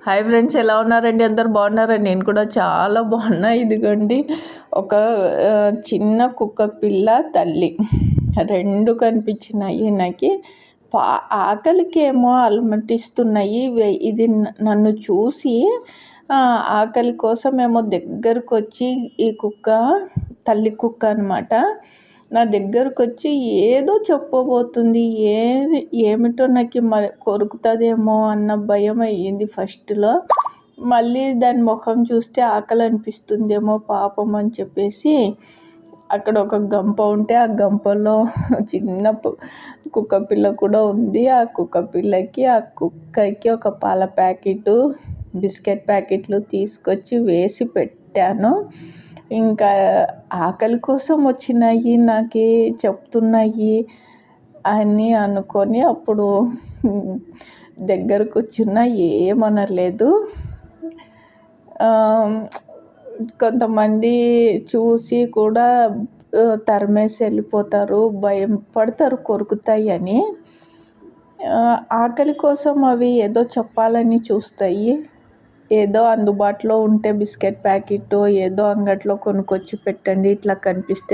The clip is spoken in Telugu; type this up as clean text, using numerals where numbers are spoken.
హాయ్ ఫ్రెండ్స్, ఎలా ఉన్నారండి? అందరు బాగున్నారండి? నేను కూడా చాలా బాగున్నా. ఇదిగోండి ఒక చిన్న కుక్క పిల్ల తల్లి రెండు కనిపించినాయి నాకు. ఆకలికేమో అలమటిస్తున్నాయి. ఇది నన్ను చూసి ఆకలి కోసమేమో దగ్గరకు వచ్చి ఈ కుక్క తల్లి కుక్క అనమాట నా దగ్గరకు వచ్చి ఏదో చెప్పబోతుంది. ఏమిటో నాకు కొరుకుతుందేమో అన్న భయం అయ్యింది ఫస్ట్లో. మళ్ళీ దాని ముఖం చూస్తే ఆకలి అనిపిస్తుందేమో పాపం అని చెప్పేసి అక్కడ ఒక గంప ఉంటే ఆ గంపలో చిన్న కుక్క పిల్ల కూడా ఉంది. ఆ కుక్క పిల్లకి ఆ కుక్కకి ఒక పాల ప్యాకెట్, బిస్కెట్ ప్యాకెట్లు తీసుకొచ్చి వేసి పెట్టాను. ఇంకా ఆకలి కోసం వచ్చినాయి, నాకు చెప్తున్నాయి అని అనుకొని అప్పుడు దగ్గరకు వచ్చిన ఏమనలేదు. కొంతమంది చూసి కూడా తరిమేసి వెళ్ళిపోతారు, భయం పడతారు కొరుకుతాయి అని. ఆకలి కోసం అవి ఏదో చెప్పాలని చూస్తాయి. ఏదో అందుబాటులో ఉంటే బిస్కెట్ ప్యాకెట్ ఏదో అంగట్లో కొనుక్కొచ్చి పెట్టండి, ఇట్లా కనిపిస్తే